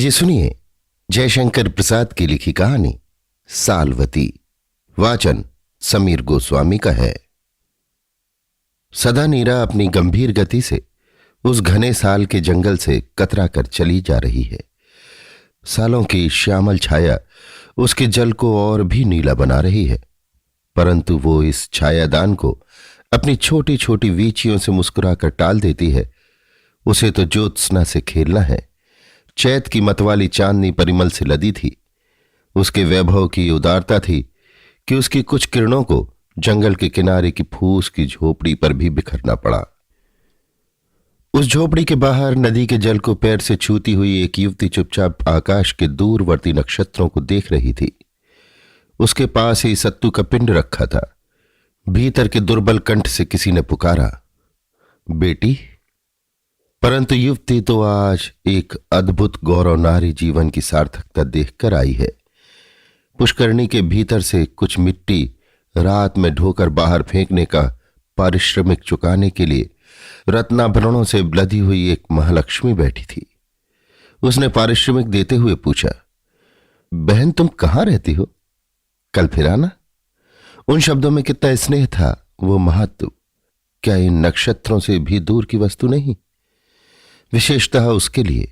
लीजिए सुनिए जयशंकर प्रसाद की लिखी कहानी सालवती। वाचन समीर गोस्वामी का है। सदा नीरा अपनी गंभीर गति से उस घने साल के जंगल से कतरा कर चली जा रही है। सालों की श्यामल छाया उसके जल को और भी नीला बना रही है, परंतु वो इस छायादान को अपनी छोटी छोटी वीचियों से मुस्कुराकर टाल देती है। उसे तो ज्योत्सना से खेलना है। चैत की मतवाली चांदनी परिमल से लदी थी। उसके वैभव की उदारता थी कि उसकी कुछ किरणों को जंगल के किनारे की फूस की झोपड़ी पर भी बिखरना पड़ा। उस झोपड़ी के बाहर नदी के जल को पैर से छूती हुई एक युवती चुपचाप आकाश के दूरवर्ती नक्षत्रों को देख रही थी। उसके पास ही सत्तू का पिंड रखा था। भीतर के दुर्बल कंठ से किसी ने पुकारा, बेटी। परंतु युवती तो आज एक अद्भुत गौरव नारी जीवन की सार्थकता देखकर आई है। पुष्करणी के भीतर से कुछ मिट्टी रात में ढोकर बाहर फेंकने का पारिश्रमिक चुकाने के लिए रत्नाभरणों से लदी हुई एक महालक्ष्मी बैठी थी। उसने पारिश्रमिक देते हुए पूछा, बहन तुम कहां रहती हो? कल फिर आना। उन शब्दों में कितना स्नेह था, वो महत्व क्या इन नक्षत्रों से भी दूर की वस्तु नहीं? विशेषतः उसके लिए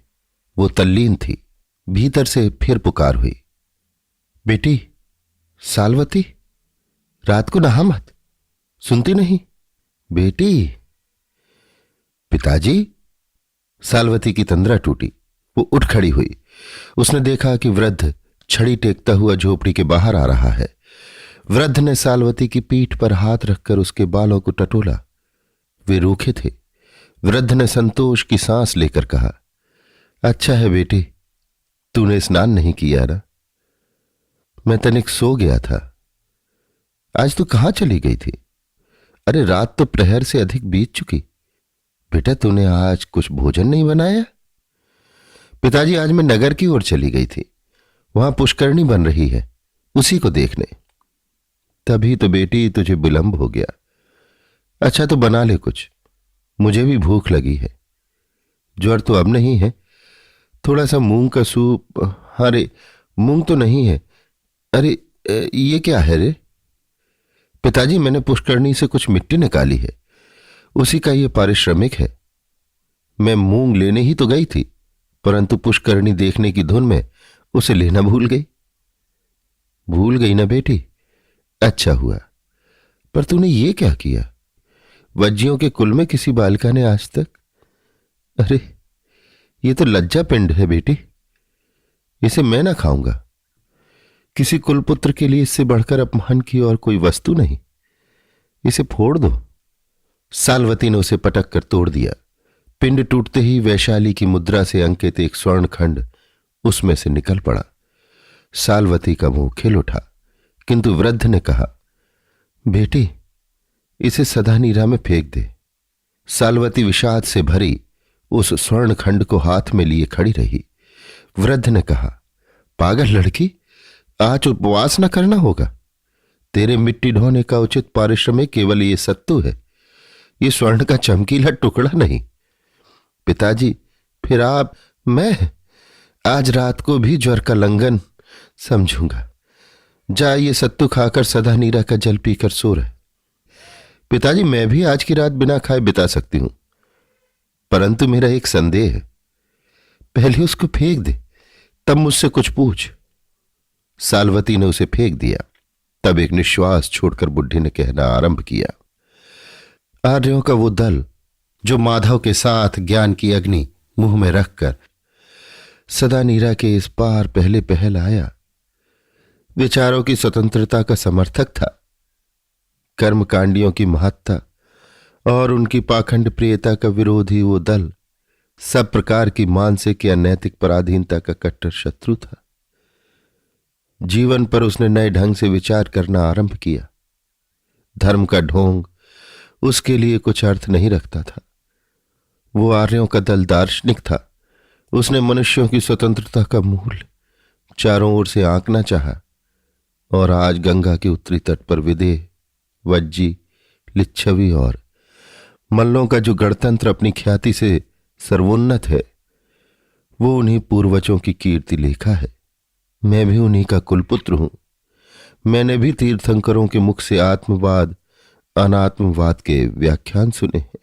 वो तल्लीन थी। भीतर से फिर पुकार हुई, बेटी सालवती, रात को नहा मत, सुनती नहीं बेटी। पिताजी। सालवती की तंद्रा टूटी। वो उठ खड़ी हुई। उसने देखा कि वृद्ध छड़ी टेकता हुआ झोपड़ी के बाहर आ रहा है। वृद्ध ने सालवती की पीठ पर हाथ रखकर उसके बालों को टटोला। वे रूखे थे। वृद्ध ने संतोष की सांस लेकर कहा, अच्छा है बेटी, तूने स्नान नहीं किया ना? मैं तनिक सो गया था। आज तू कहां चली गई थी? अरे रात तो प्रहर से अधिक बीत चुकी। बेटा तूने आज कुछ भोजन नहीं बनाया? पिताजी आज मैं नगर की ओर चली गई थी। वहां पुष्करणी बन रही है, उसी को देखने। तभी तो बेटी तुझे विलंब हो गया। अच्छा तो बना ले कुछ, मुझे भी भूख लगी है। ज्वर तो अब नहीं है, थोड़ा सा मूंग का सूप। अरे मूंग तो नहीं है। अरे ये क्या है रे? पिताजी मैंने पुष्करणी से कुछ मिट्टी निकाली है, उसी का ये पारिश्रमिक है। मैं मूंग लेने ही तो गई थी, परंतु पुष्करणी देखने की धुन में उसे लेना भूल गई। भूल गई ना बेटी? अच्छा हुआ। पर तूने ये क्या किया? वज्जियों के कुल में किसी बालिका ने आज तक। अरे ये तो लज्जा पिंड है बेटी, इसे मैं ना खाऊंगा। किसी कुलपुत्र के लिए इससे बढ़कर अपमान की और कोई वस्तु नहीं। इसे फोड़ दो। सालवती ने उसे पटक कर तोड़ दिया। पिंड टूटते ही वैशाली की मुद्रा से अंकित एक स्वर्ण खंड उसमें से निकल पड़ा। सालवती का मुंह खिल उठा, किंतु वृद्ध ने कहा, बेटी इसे सदा नीरा में फेंक दे। सालवती विषाद से भरी उस स्वर्ण खंड को हाथ में लिए खड़ी रही। वृद्ध ने कहा, पागल लड़की, आज उपवास न करना होगा। तेरे मिट्टी ढोने का उचित पारिश्रमिक केवल ये सत्तू है, ये स्वर्ण का चमकीला टुकड़ा नहीं। पिताजी फिर आप, मैं आज रात को भी ज्वर का लंघन समझूंगा। जा ये सत्तू खाकर सदा नीरा का जल पीकर सो रहे। पिताजी मैं भी आज की रात बिना खाए बिता सकती हूं, परंतु मेरा एक संदेह है। पहले उसको फेंक दे, तब मुझसे कुछ पूछ। सालवती ने उसे फेंक दिया। तब एक निश्वास छोड़कर बुढ़ी ने कहना आरंभ किया, आर्यों का वो दल जो माधव के साथ ज्ञान की अग्नि मुंह में रखकर सदा नीरा के इस पार पहले पहल आया, विचारों की स्वतंत्रता का समर्थक था। कर्मकांडियों की महत्ता और उनकी पाखंड प्रियता का विरोधी वो दल सब प्रकार की मानसिक या नैतिक पराधीनता का कट्टर शत्रु था। जीवन पर उसने नए ढंग से विचार करना आरंभ किया। धर्म का ढोंग उसके लिए कुछ अर्थ नहीं रखता था। वो आर्यों का दल दार्शनिक था। उसने मनुष्यों की स्वतंत्रता का मूल चारों ओर से आंकना चाहा, और आज गंगा के उत्तरी तट पर विदेह, वज्जी, लिच्छवी और मल्लों का जो गणतंत्र अपनी ख्याति से सर्वोन्नत है, वो उन्हीं पूर्वजों की कीर्ति लेखा है। मैं भी उन्हीं का कुलपुत्र हूं। मैंने भी तीर्थंकरों के मुख से आत्मवाद अनात्मवाद के व्याख्यान सुने हैं,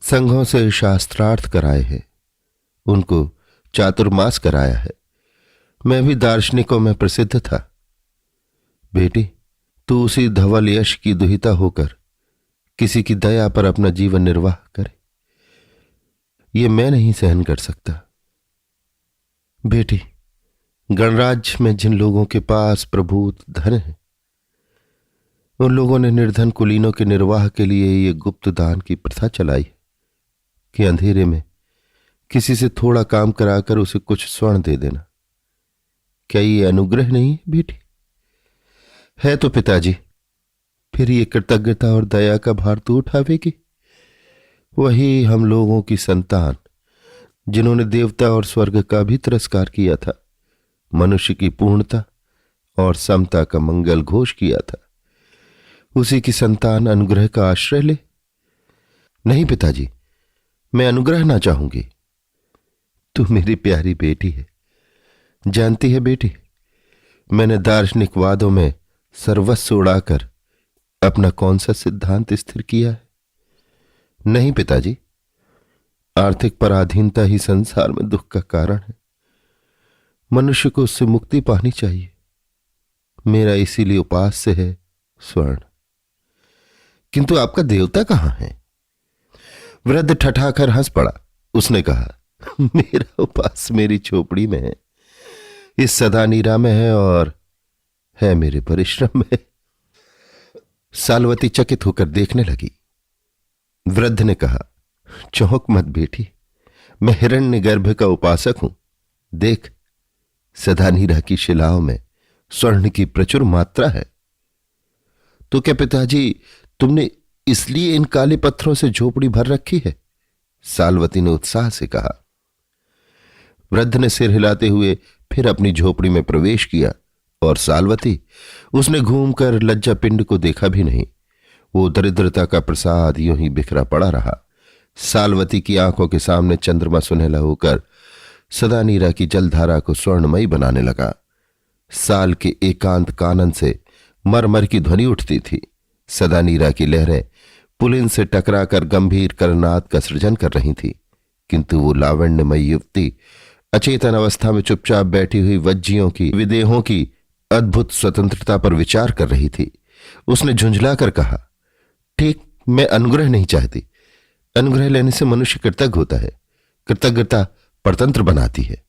संघों से शास्त्रार्थ कराए हैं, उनको चातुर्मास कराया है। मैं भी दार्शनिकों में प्रसिद्ध था। बेटी, तू उसी धवल यश की दुहिता होकर किसी की दया पर अपना जीवन निर्वाह करे, ये मैं नहीं सहन कर सकता। बेटी, गणराज्य में जिन लोगों के पास प्रभुत धन है, उन लोगों ने निर्धन कुलीनों के निर्वाह के लिए ये गुप्त दान की प्रथा चलाई है कि अंधेरे में किसी से थोड़ा काम कराकर उसे कुछ स्वर्ण दे देना। क्या ये अनुग्रह नहीं है बेटी? है तो पिताजी, फिर ये कृतज्ञता और दया का भार तू उठावेगी? वही हम लोगों की संतान जिन्होंने देवता और स्वर्ग का भी तिरस्कार किया था, मनुष्य की पूर्णता और समता का मंगल घोष किया था, उसी की संतान अनुग्रह का आश्रय ले? नहीं पिताजी, मैं अनुग्रह ना चाहूंगी। तू मेरी प्यारी बेटी है। जानती है बेटी, मैंने दार्शनिक वादों में सर्वस्व उड़ाकर अपना कौन सा सिद्धांत स्थिर किया है? नहीं पिताजी, आर्थिक पराधीनता ही संसार में दुख का कारण है। मनुष्य को उससे मुक्ति पानी चाहिए। मेरा इसीलिए उपास्य है स्वर्ण। किंतु आपका देवता कहां है? वृद्ध ठठाकर हंस पड़ा। उसने कहा, मेरा उपास मेरी झोपड़ी में है, इस सदानीरा में है और है मेरे परिश्रम में। सालवती चकित होकर देखने लगी। वृद्ध ने कहा, चौंक मत बेटी, मैं हिरण्यगर्भ का उपासक हूं। देख, सदानीरा की शिलाओं में स्वर्ण की प्रचुर मात्रा है। तो क्या पिताजी, तुमने इसलिए इन काले पत्थरों से झोपड़ी भर रखी है? सालवती ने उत्साह से कहा। वृद्ध ने सिर हिलाते हुए फिर अपनी झोपड़ी में प्रवेश किया और सालवती, उसने घूमकर लज्जा पिंड को देखा भी नहीं। वो दरिद्रता का प्रसाद यूं ही बिखरा पड़ा रहा। सालवती की आंखों के सामने चंद्रमा सुनहला होकर सदानीरा की जलधारा को स्वर्णमयी बनाने लगा। साल के एकांत कानन से मरमर की ध्वनि उठती थी। सदानीरा की लहरें पुलिन से टकराकर गंभीर करनाद का सृजन कर रही थी, किंतु वो लावण्यमयी युवती अचेतन अवस्था में चुपचाप बैठी हुई वज्जियों की विदेहों की अद्भुत स्वतंत्रता पर विचार कर रही थी। उसने झुंझलाकर कहा, ठीक, मैं अनुग्रह नहीं चाहती। अनुग्रह लेने से मनुष्य कृतज्ञ होता है, कृतज्ञता परतंत्र बनाती है।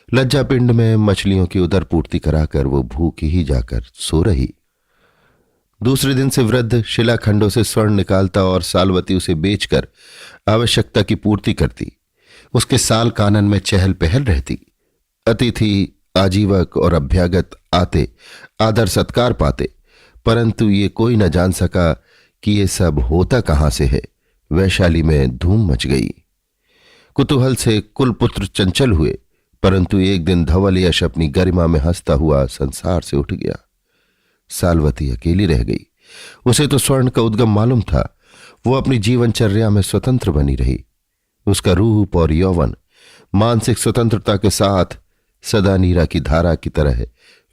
लज्जा पिंड में मछलियों की उदर पूर्ति कराकर वो भूखी ही जाकर सो रही। दूसरे दिन से वृद्ध शिलाखंडों से स्वर्ण निकालता और सालवती उसे बेचकर आवश्यकता की पूर्ति करती। उसके साल कानन में चहल पहल रहती। अतिथि, आजीवक और अभ्यागत आते, आदर सत्कार पाते, परंतु ये कोई न जान सका कि ये सब होता कहां से है। वैशाली में धूम मच गई। कुतूहल से कुलपुत्र चंचल हुए, परंतु एक दिन धवल यश अपनी गरिमा में हंसता हुआ संसार से उठ गया। सालवती अकेली रह गई। उसे तो स्वर्ण का उद्गम मालूम था। वो अपनी जीवनचर्या में स्वतंत्र बनी रही। उसका रूप और यौवन मानसिक स्वतंत्रता के साथ सदानीरा की धारा की तरह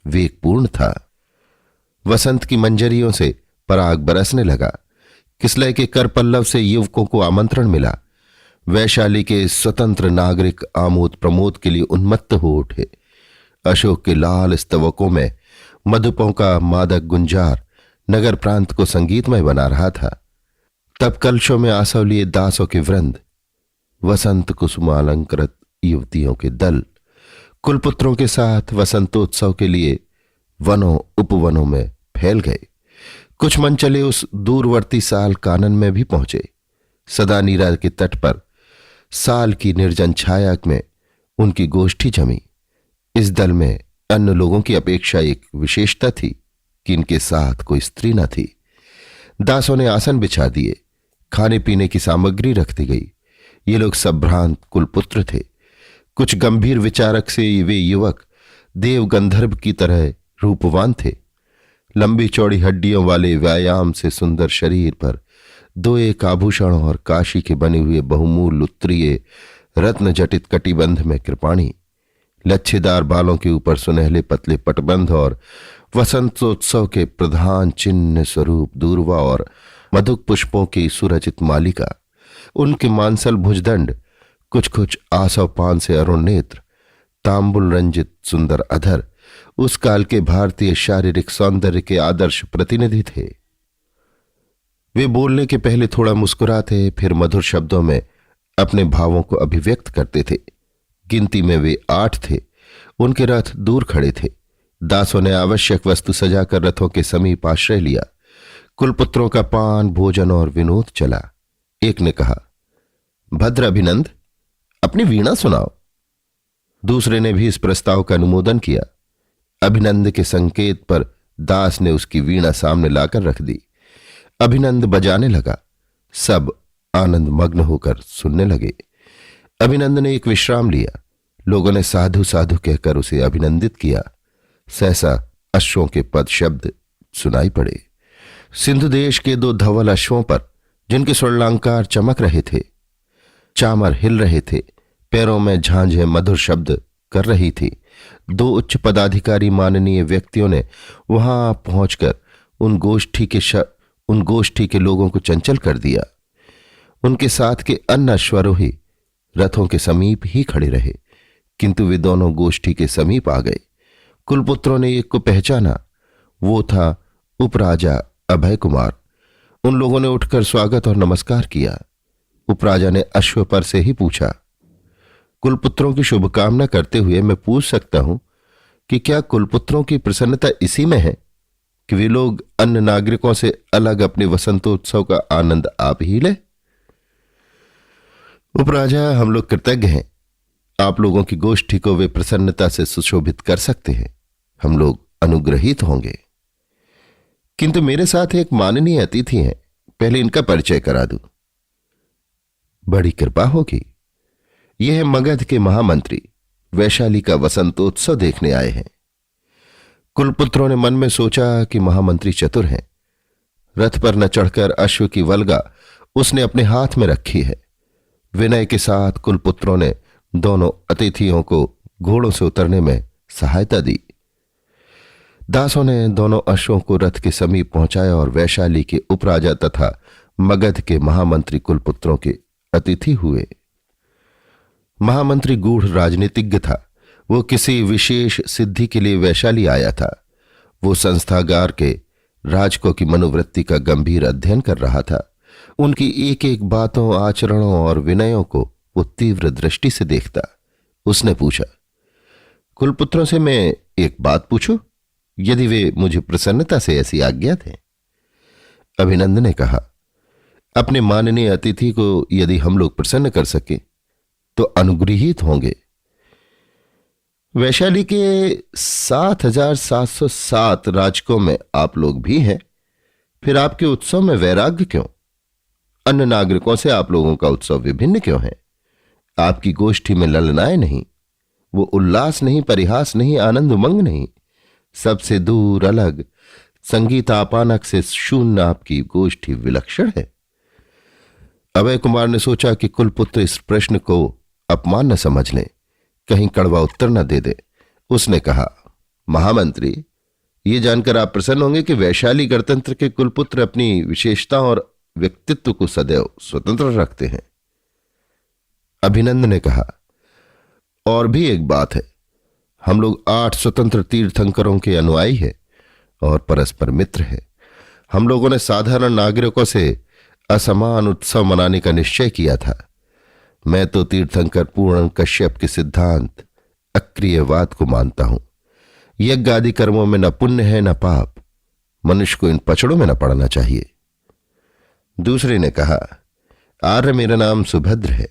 वेगपूर्ण था। वसंत की मंजरियों से पराग बरसने लगा। किसलय के कर पल्लव से युवकों को आमंत्रण मिला। वैशाली के स्वतंत्र नागरिक आमोद प्रमोद के लिए उन्मत्त हो उठे। अशोक के लाल स्तवकों में मधुपों का मादक गुंजार नगर प्रांत को संगीतमय बना रहा था। तब कलशों में आसव लिए दासों के वृंद, वसंत कुसुमालंकृत युवतियों के दल कुलपुत्रों के साथ वसंतोत्सव के लिए वनों उपवनों में फैल गए। कुछ मन चले उस दूरवर्ती साल कानन में भी पहुंचे। सदानीरा के तट पर साल की निर्जन छाया में उनकी गोष्ठी जमी। इस दल में अन्य लोगों की अपेक्षा एक विशेषता थी कि इनके साथ कोई स्त्री न थी। दासों ने आसन बिछा दिए, खाने पीने की सामग्री रख दी गई। ये लोग संभ्रांत कुलपुत्र थे। कुछ गंभीर विचारक से वे युवक देव गंधर्व की तरह रूपवान थे। लंबी चौड़ी हड्डियों वाले व्यायाम से सुंदर शरीर पर दो एक आभूषण और काशी के बने हुए बहुमूल्य उत्तरीय रत्न जटित कटिबंध में कृपाणी, लच्छेदार बालों के ऊपर सुनहले पतले पटबंध और वसंतोत्सव के प्रधान चिन्ह स्वरूप दूर्वा और मधुक पुष्पों की सुरचित मालिका, उनके मांसल भुजदंड, कुछ कुछ आसव पान से अरुण नेत्र, तांबुल रंजित सुंदर अधर उस काल के भारतीय शारीरिक सौंदर्य के आदर्श प्रतिनिधि थे। वे बोलने के पहले थोड़ा मुस्कुराते, फिर मधुर शब्दों में अपने भावों को अभिव्यक्त करते थे। गिनती में वे 8 थे। उनके रथ दूर खड़े थे। दासों ने आवश्यक वस्तु सजाकर रथों के समीप आश्रय लिया। कुलपुत्रों का पान, भोजन और विनोद चला। एक ने कहा, भद्र अभिनंद, अपनी वीणा सुनाओ। दूसरे ने भी इस प्रस्ताव का अनुमोदन किया। अभिनंद के संकेत पर दास ने उसकी वीणा सामने लाकर रख दी। अभिनंद बजाने लगा। सब आनंद मग्न होकर सुनने लगे। अभिनंद ने एक विश्राम लिया। लोगों ने साधु साधु कहकर उसे अभिनंदित किया। सहसा अश्वों के पद शब्द सुनाई पड़े। सिंधु देश के 2 धवल अश्वों पर, जिनके स्वर्णांकार चमक रहे थे, चामर हिल रहे थे, पैरों में झांझें मधुर शब्द कर रही थी। 2 उच्च पदाधिकारी माननीय व्यक्तियों ने वहां पहुंचकर उन गोष्ठी के लोगों को चंचल कर दिया। उनके साथ के अन्य अश्वारोही रथों के समीप ही खड़े रहे, किंतु वे दोनों गोष्ठी के समीप आ गए। कुलपुत्रों ने एक को पहचाना। वो था उपराजा अभय कुमार। उन लोगों ने उठकर स्वागत और नमस्कार किया। उपराजा ने अश्व पर से ही पूछा, कुलपुत्रों की शुभकामना करते हुए मैं पूछ सकता हूं कि क्या कुलपुत्रों की प्रसन्नता इसी में है कि वे लोग अन्य नागरिकों से अलग अपने वसंतोत्सव का आनंद आप ही ले? उपराजा, हम लोग कृतज्ञ हैं। आप लोगों की गोष्ठी को वे प्रसन्नता से सुशोभित कर सकते हैं। हम लोग अनुग्रहित होंगे। किंतु मेरे साथ एक माननीय अतिथि हैं, पहले इनका परिचय करा दूं। बड़ी कृपा होगी। यह है मगध के महामंत्री, वैशाली का वसंतोत्सव देखने आए हैं। कुलपुत्रों ने मन में सोचा कि महामंत्री चतुर हैं। रथ पर न चढ़कर अश्व की वल्गा उसने अपने हाथ में रखी है। विनय के साथ कुलपुत्रों ने दोनों अतिथियों को घोड़ों से उतरने में सहायता दी। दासों ने दोनों अश्वों को रथ के समीप पहुंचाया और वैशाली के उपराजा तथा मगध के महामंत्री कुलपुत्रों के अतिथि हुए। महामंत्री गूढ़ राजनीतिज्ञ था। वो किसी विशेष सिद्धि के लिए वैशाली आया था। वो संस्थागार के राजकों की मनोवृत्ति का गंभीर अध्ययन कर रहा था। उनकी एक एक बातों, आचरणों और विनयों को वो तीव्र दृष्टि से देखता। उसने पूछा, कुलपुत्रों से मैं एक बात पूछूं, यदि वे मुझे प्रसन्नता से ऐसी आज्ञा दें? अभिनंद ने कहा, अपने माननीय अतिथि को यदि हम लोग प्रसन्न कर सके तो अनुग्रहित होंगे। वैशाली के 7,707 राजकों में आप लोग भी हैं, फिर आपके उत्सव में वैराग्य क्यों? अन्य नागरिकों से आप लोगों का उत्सव विभिन्न क्यों है? आपकी गोष्ठी में ललनाएं नहीं, वो उल्लास नहीं, परिहास नहीं, आनंद उमंग नहीं, सबसे दूर अलग, संगीतापानक से शून्य आपकी गोष्ठी विलक्षण है। अभय कुमार ने सोचा कि कुलपुत्र इस प्रश्न को अपमान न समझ लें, कहीं कड़वा उत्तर न दे दे। उसने कहा, महामंत्री, ये जानकर आप प्रसन्न होंगे कि वैशाली गणतंत्र के कुलपुत्र अपनी विशेषता और व्यक्तित्व को सदैव स्वतंत्र रखते हैं। अभिनंद ने कहा, और भी एक बात है, हम लोग 8 स्वतंत्र तीर्थंकरों के अनुयायी हैं और परस्पर मित्र हैं। हम लोगों ने साधारण नागरिकों से असमान उत्सव मनाने का निश्चय किया था। मैं तो तीर्थंकर पूर्ण कश्यप के सिद्धांत अक्रियवाद को मानता हूं। यज्ञ आदि कर्मों में न पुण्य है न पाप। मनुष्य को इन पचड़ों में न पड़ना चाहिए। दूसरे ने कहा, आर्य, मेरा नाम सुभद्र है।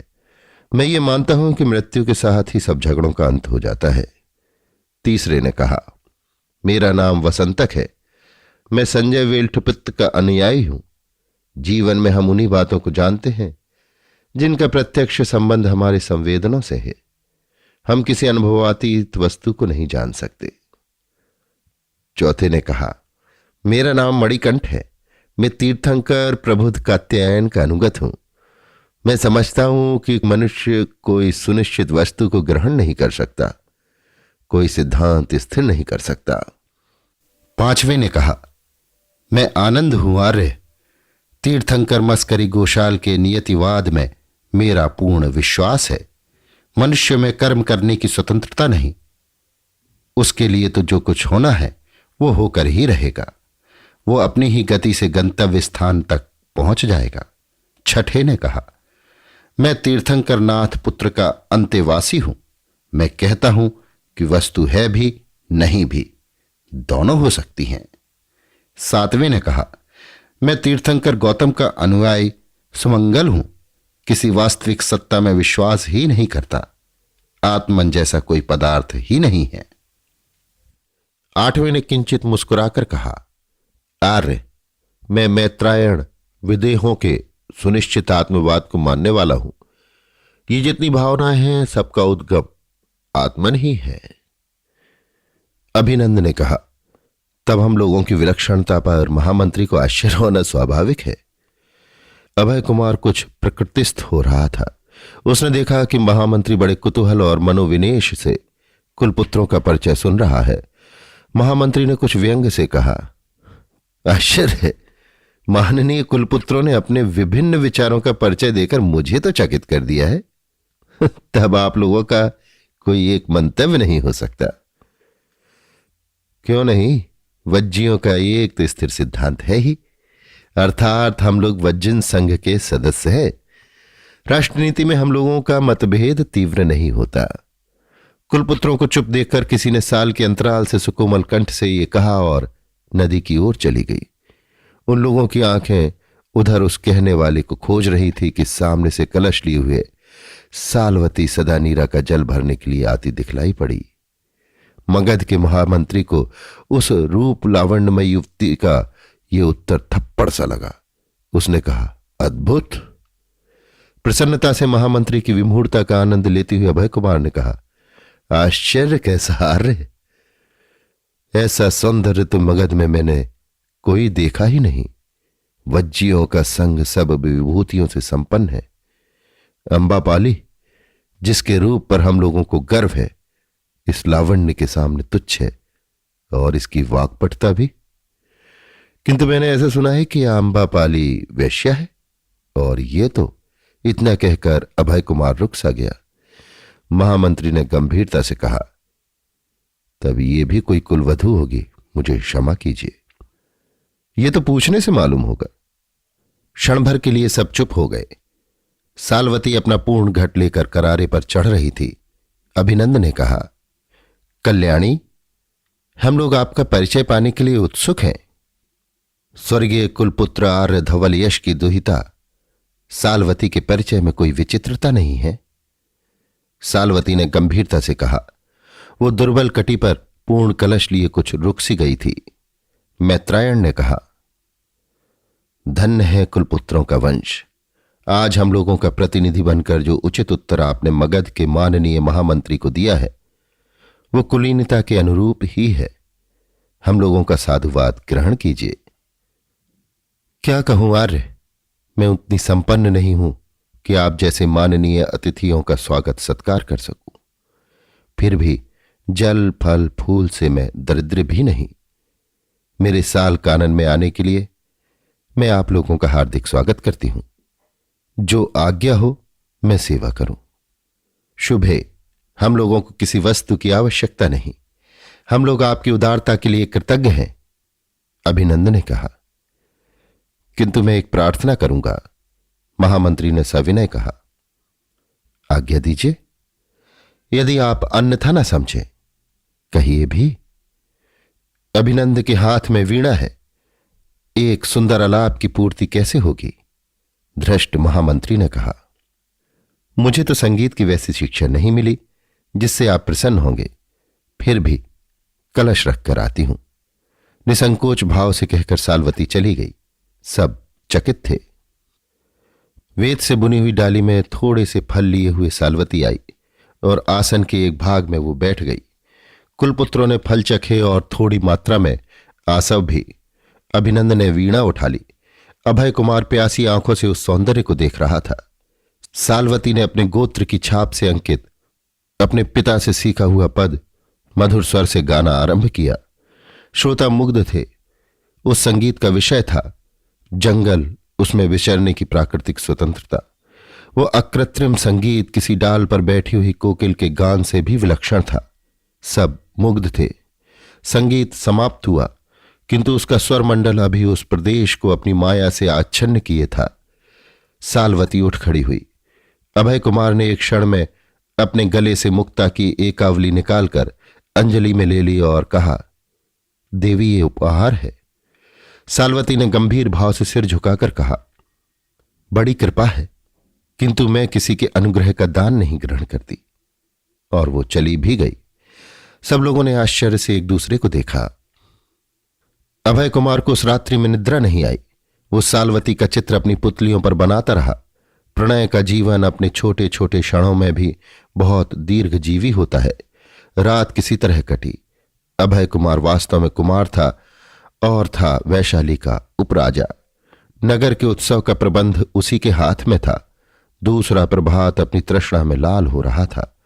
मैं ये मानता हूं कि मृत्यु के साथ ही सब झगड़ों का अंत हो जाता है। तीसरे ने कहा, मेरा नाम वसंतक है। मैं संजय वेल्ठपित्त का अनुयायी हूं। जीवन में हम उन्हीं बातों को जानते हैं जिनका प्रत्यक्ष संबंध हमारे संवेदनों से है। हम किसी अनुभवातीत वस्तु को नहीं जान सकते। चौथे ने कहा, मेरा नाम मणिकंठ है। मैं तीर्थंकर प्रबुद्ध कात्यायन का अनुगत हूं। मैं समझता हूं कि मनुष्य कोई सुनिश्चित वस्तु को ग्रहण नहीं कर सकता, कोई सिद्धांत स्थिर नहीं कर सकता। पांचवें ने कहा, मैं आनंद हूं आर्य। तीर्थंकर मस्करी गोशाल के नियतिवाद में मेरा पूर्ण विश्वास है। मनुष्य में कर्म करने की स्वतंत्रता नहीं, उसके लिए तो जो कुछ होना है वो होकर ही रहेगा। वो अपनी ही गति से गंतव्य स्थान तक पहुंच जाएगा। छठे ने कहा, मैं तीर्थंकर नाथ पुत्र का अंतेवासी हूं। मैं कहता हूं कि वस्तु है भी नहीं भी, दोनों हो सकती हैं। सातवें ने कहा, मैं तीर्थंकर गौतम का अनुयायी सुमंगल हूं। किसी वास्तविक सत्ता में विश्वास ही नहीं करता। आत्मन जैसा कोई पदार्थ ही नहीं है। आठवें ने किंचित मुस्कुराकर कहा, आर्य, मैं मैत्रायण विदेहों के सुनिश्चित आत्मवाद को मानने वाला हूं। ये जितनी भावनाएं हैं सबका उद्गम आत्मन ही है। अभिनंद ने कहा, तब हम लोगों की विलक्षणता पर महामंत्री को आश्चर्य होना स्वाभाविक है। अभय कुमार कुछ प्रकृतिस्थ हो रहा था। उसने देखा कि महामंत्री बड़े कुतूहल और मनोविनेश से कुलपुत्रों का परिचय सुन रहा है। महामंत्री ने कुछ व्यंग से कहा, आश्चर्य है, माननीय कुलपुत्रों ने अपने विभिन्न विचारों का परिचय देकर मुझे तो चकित कर दिया है। तब आप लोगों का कोई एक मंतव्य नहीं हो सकता। क्यों नहीं, वज्जियों का एक तो स्थिर सिद्धांत है ही, अर्थात हम लोग वज्जन संघ के सदस्य हैं। राष्ट्रनीति में हम लोगों का मतभेद तीव्र नहीं होता। कुलपुत्रों को चुप देखकर किसी ने साल के अंतराल से सुकोमल कंठ से ये कहा और नदी की ओर चली गई। उन लोगों की आंखें उधर उस कहने वाले को खोज रही थी कि सामने से कलश लिए हुए सालवती सदा नीरा का जल भरने के लिए आती दिखलाई पड़ी। मगध के महामंत्री को उस रूप लावण्यमय युवती का ये उत्तर थप्पड़ सा लगा। उसने कहा, अद्भुत। प्रसन्नता से महामंत्री की विमूढ़ता का आनंद लेते हुए अभय कुमार ने कहा, आश्चर्य कैसा आर्य, ऐसा सौंदर्य तो मगध में मैंने कोई देखा ही नहीं। वज्जियों का संग सब विभूतियों से संपन्न है। अंबापाली, जिसके रूप पर हम लोगों को गर्व है, इस लावण्य के सामने तुच्छ है, और इसकी वाक्पटुता भी। किंतु मैंने ऐसा सुना है कि अंबापाली वैश्या है, और ये तो। इतना कहकर अभय कुमार रुक सा गया। महामंत्री ने गंभीरता से कहा, तब ये भी कोई कुलवधू होगी, मुझे क्षमा कीजिए। ये तो पूछने से मालूम होगा। क्षण भर के लिए सब चुप हो गए। सालवती अपना पूर्ण घट लेकर करारे पर चढ़ रही थी। अभिनंद ने कहा, कल्याणी, हम लोग आपका परिचय पाने के लिए उत्सुक हैं। स्वर्गीय कुलपुत्र आर्य धवल यश की दुहिता सालवती के परिचय में कोई विचित्रता नहीं है। सालवती ने गंभीरता से कहा। वो दुर्बल कटी पर पूर्ण कलश लिए कुछ रुक सी गई थी। मैत्रायण ने कहा, धन्य है कुलपुत्रों का वंश। आज हम लोगों का प्रतिनिधि बनकर जो उचित उत्तर आपने मगध के माननीय महामंत्री को दिया है वो कुलीनता के अनुरूप ही है। हम लोगों का साधुवाद ग्रहण कीजिए। क्या कहूं आर्य, मैं उतनी संपन्न नहीं हूं कि आप जैसे माननीय अतिथियों का स्वागत सत्कार कर सकूं। फिर भी जल फल फूल से मैं दरिद्र भी नहीं। मेरे साल कानन में आने के लिए मैं आप लोगों का हार्दिक स्वागत करती हूं। जो आज्ञा हो मैं सेवा करूं। शुभ है, हम लोगों को किसी वस्तु की आवश्यकता नहीं। हम लोग आपकी उदारता के लिए कृतज्ञ हैं। अभिनंद ने कहा, किंतु मैं एक प्रार्थना करूंगा। महामंत्री ने सविनय कहा, आज्ञा दीजिए। यदि आप अन्यथा न समझे कहिए भी। अभिनंद के हाथ में वीणा है, एक सुंदर आलाप की पूर्ति कैसे होगी? धृष्ट महामंत्री ने कहा, मुझे तो संगीत की वैसी शिक्षा नहीं मिली जिससे आप प्रसन्न होंगे। फिर भी कलश रखकर आती हूं। निसंकोच भाव से कहकर सालवती चली गई। सब चकित थे। वेद से बुनी हुई डाली में थोड़े से फल लिए हुए सालवती आई और आसन के एक भाग में वो बैठ गई। कुलपुत्रों ने फल चखे और थोड़ी मात्रा में आसव भी। अभिनंद ने वीणा उठा ली। अभय कुमार प्यासी आंखों से उस सौंदर्य को देख रहा था। साल्वती ने अपने गोत्र की छाप से अंकित अपने पिता से सीखा हुआ पद मधुर स्वर से गाना आरंभ किया। श्रोता मुग्ध थे। उस संगीत का विषय था जंगल, उसमें विचरने की प्राकृतिक स्वतंत्रता। वो अकृत्रिम संगीत किसी डाल पर बैठी हुई कोकिल के गान से भी विलक्षण था। सब मुग्ध थे। संगीत समाप्त हुआ, किंतु उसका स्वरमंडल अभी उस प्रदेश को अपनी माया से आच्छन्न किए था। साल्वती उठ खड़ी हुई। अभय कुमार ने एक क्षण में अपने गले से मुक्ता की एकावली निकालकर अंजलि में ले ली और कहा, देवी, ये उपहार है। साल्वती ने गंभीर भाव से सिर झुकाकर कहा, बड़ी कृपा है, किंतु मैं किसी के अनुग्रह का दान नहीं ग्रहण करती। और वो चली भी गई। सब लोगों ने आश्चर्य से एक दूसरे को देखा। अभय कुमार को उस रात्रि में निद्रा नहीं आई। वो साल्वती का चित्र अपनी पुतलियों पर बनाता रहा। प्रणय का जीवन अपने छोटे छोटे क्षणों में भी बहुत दीर्घजीवी होता है। रात किसी तरह कटी। अभय कुमार वास्तव में कुमार था और था वैशाली का उपराजा। नगर के उत्सव का प्रबंध उसी के हाथ में था। दूसरा प्रभात अपनी तृष्णा में लाल हो रहा था।